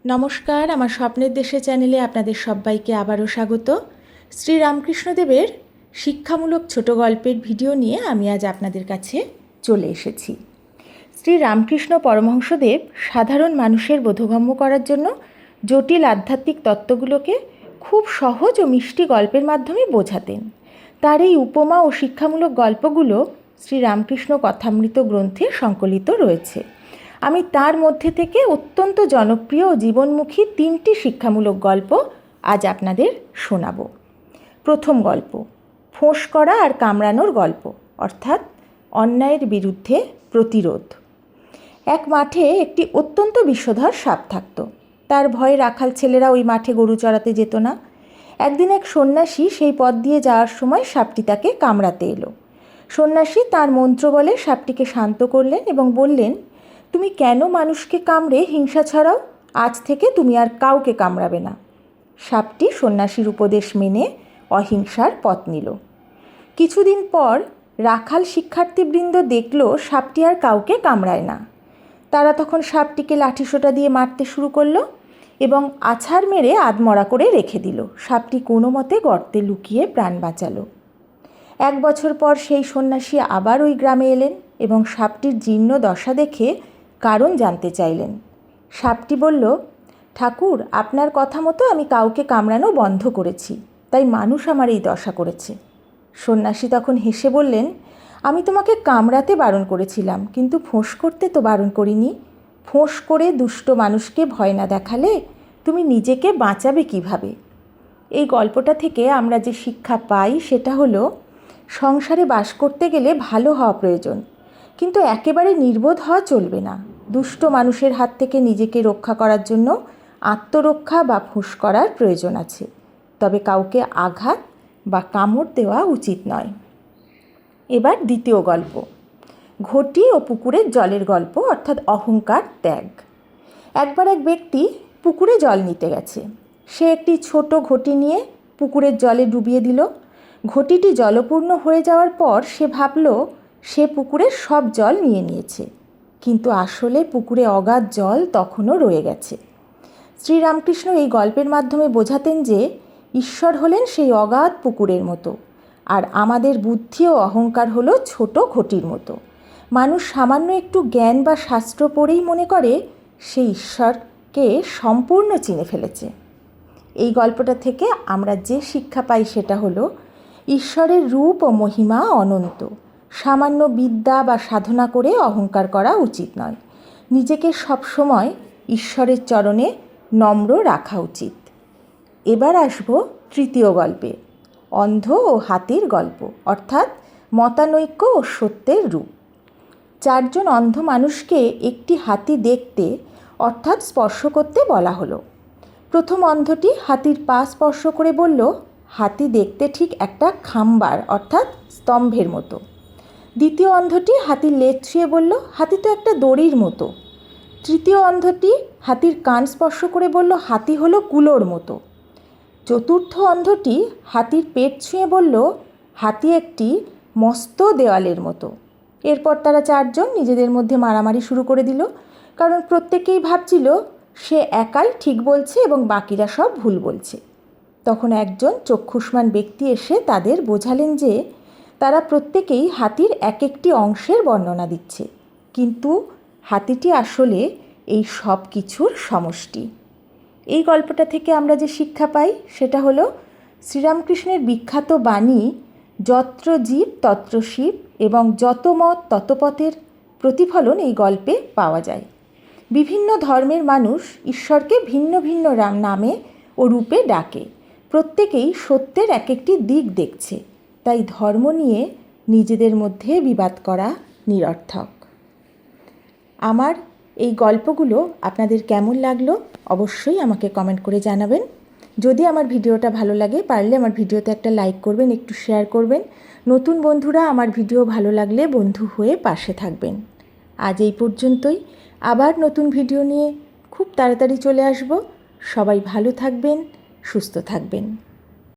নমস্কার, আমার স্বপ্নের দেশে চ্যানেলে আপনাদের সবাইকে আবারও স্বাগত। শ্রী রামকৃষ্ণদেবের শিক্ষামূলক ছোট গল্পের ভিডিও নিয়ে আমি আজ আপনাদের কাছে চলে এসেছি। শ্রী রামকৃষ্ণ পরমহংসদেব সাধারণ মানুষের বোধগম্য করার জন্য জটিল আধ্যাত্মিক তত্ত্বগুলোকে খুব সহজ ও মিষ্টি গল্পের মাধ্যমে বোঝাতেন। তার এই উপমা ও শিক্ষামূলক গল্পগুলো শ্রী রামকৃষ্ণ কথামৃত গ্রন্থে সংকলিত রয়েছে। আমি তার মধ্যে থেকে অত্যন্ত জনপ্রিয় ও জীবনমুখী 3টি শিক্ষামূলক গল্প আজ আপনাদের শোনাব। প্রথম গল্প, ফোঁস করা আর কামড়ানোর গল্প, অর্থাৎ অন্যায়ের বিরুদ্ধে প্রতিরোধ। এক মাঠে একটি অত্যন্ত বিষধর সাপ থাকত। তার ভয়ে রাখাল ছেলেরা ওই মাঠে গরু চড়াতে যেত না। একদিন এক সন্ন্যাসী সেই পথ দিয়ে যাওয়ার সময় সাপটি তাকে কামড়াতে এলো। সন্ন্যাসী তার মন্ত্র বলে সাপটিকে শান্ত করলেন এবং বললেন, তুমি কেন মানুষকে কামড়ে হিংসা ছড়াও? আজ থেকে তুমি আর কাউকে কামড়াবে না। সাপটি সন্ন্যাসীর উপদেশ মেনে অহিংসার পথ নিল। কিছুদিন পর রাখাল শিক্ষার্থীবৃন্দ দেখল সাপটি আর কাউকে কামড়ায় না। তারা তখন সাপটিকে লাঠিসোঁটা দিয়ে মারতে শুরু করলো এবং আছাড় মেরে আধমরা করে রেখে দিল। সাপটি কোনো মতে গর্তে লুকিয়ে প্রাণ বাঁচালো। 1 বছর পর সেই সন্ন্যাসী আবার ওই গ্রামে এলেন এবং সাপটির জীর্ণ দশা দেখে কারণ জানতে চাইলেন। সাপটি বলল, ঠাকুর, আপনার কথা মতো আমি কাউকে কামড়ানো বন্ধ করেছি, তাই মানুষ আমার এই দশা করেছে। সন্ন্যাসী তখন হেসে বললেন, আমি তোমাকে কামড়াতে বারণ করেছিলাম, কিন্তু ফোঁস করতে তো বারণ করিনি। ফোঁস করে দুষ্ট মানুষকে ভয় না দেখালে তুমি নিজেকে বাঁচাবে কিভাবে? এই গল্পটা থেকে আমরা যে শিক্ষা পাই সেটা হলো, সংসারে বাস করতে গেলে ভালো হওয়া প্রয়োজন, কিন্তু একেবারে নির্বোধ হওয়া চলবে না। দুষ্ট মানুষের হাত থেকে নিজেকে রক্ষা করার জন্য আত্মরক্ষা বা ফোঁস করার প্রয়োজন আছে, তবে কাউকে আঘাত বা কামড় দেওয়া উচিত নয়। এবার দ্বিতীয় গল্প, ঘটি ও পুকুরের জলের গল্প, অর্থাৎ অহংকার ত্যাগ। একবার এক ব্যক্তি পুকুরে জল নিতে গেছে। সে একটি ছোট ঘটি নিয়ে পুকুরের জলে ডুবিয়ে দিল। ঘটিটি জলপূর্ণ হয়ে যাওয়ার পর সে ভাবল সে পুকুরের সব জল নিয়ে নিয়েছে, কিন্তু আসলে পুকুরে অগাধ জল তখনও রয়ে গেছে। শ্রীরামকৃষ্ণ এই গল্পের মাধ্যমে বোঝাতেন যে ঈশ্বর হলেন সেই অগাধ পুকুরের মতো, আর আমাদের বুদ্ধি ও অহংকার হলো ছোট ঘটির মতো। মানুষ সামান্য একটু জ্ঞান বা শাস্ত্র পড়েই মনে করে সে ঈশ্বরকে সম্পূর্ণ চিনে ফেলেছে। এই গল্পটা থেকে আমরা যে শিক্ষা পাই সেটা হলো, ঈশ্বরের রূপ ও মহিমা অনন্ত। সামান্য বিদ্যা বা সাধনা করে অহংকার করা উচিত নয়। নিজেকে সবসময় ঈশ্বরের চরণে নম্র রাখা উচিত। এবার আসব তৃতীয় গল্পে, অন্ধ ও হাতির গল্প, অর্থাৎ মতানৈক্য ও সত্যের রূপ। 4 জন অন্ধ মানুষকে একটি হাতি দেখতে অর্থাৎ স্পর্শ করতে বলা হলো। প্রথম অন্ধটি হাতির পা স্পর্শ করে বলল, হাতি দেখতে ঠিক একটা খাম্বার অর্থাৎ স্তম্ভের মতো। দ্বিতীয় অন্ধটি হাতির লেজ ছুঁয়ে বলল, হাতি তো একটা দড়ির মতো। তৃতীয় অন্ধটি হাতির কান স্পর্শ করে বলল, হাতি হলো কুলোর মতো। চতুর্থ অন্ধটি হাতির পেট ছুঁয়ে বলল, হাতি একটি মস্ত দেওয়ালের মতো। এরপর তারা 4 জন নিজেদের মধ্যে মারামারি শুরু করে দিল, কারণ প্রত্যেকেই ভাবছিল সে একাই ঠিক বলছে এবং বাকিরা সব ভুল বলছে। তখন একজন চক্ষুষ্মান ব্যক্তি এসে তাদের বোঝালেন যে তারা প্রত্যেকেই হাতির এক একটি অংশের বর্ণনা দিচ্ছে, কিন্তু হাতিটি আসলে এই সব কিছুর সমষ্টি। এই গল্পটা থেকে আমরা যে শিক্ষা পাই সেটা হলো, শ্রীরামকৃষ্ণের বিখ্যাত বাণী যত্র জীব তত্র শিব এবং যত মত তত পথের প্রতিফলন এই গল্পে পাওয়া যায়। বিভিন্ন ধর্মের মানুষ ঈশ্বরকে ভিন্ন ভিন্ন নামে ও রূপে ডাকে। প্রত্যেকেই সত্যের এক একটি দিক দেখছে, তাই ধর্ম নিয়ে নিজেদের মধ্যে বিবাদ করা নিরর্থক। আমার এই গল্পগুলো আপনাদের কেমন লাগলো অবশ্যই আমাকে কমেন্ট করে জানাবেন। যদি আমার ভিডিওটা ভালো লাগে, পারলে আমার ভিডিওতে একটা লাইক করবেন, একটু শেয়ার করবেন। নতুন বন্ধুরা আমার ভিডিও ভালো লাগলে বন্ধু হয়ে পাশে থাকবেন। আজ এই পর্যন্তই। আবার নতুন ভিডিও নিয়ে খুব তাড়াতাড়ি চলে আসব। সবাই ভালো থাকবেন, সুস্থ থাকবেন।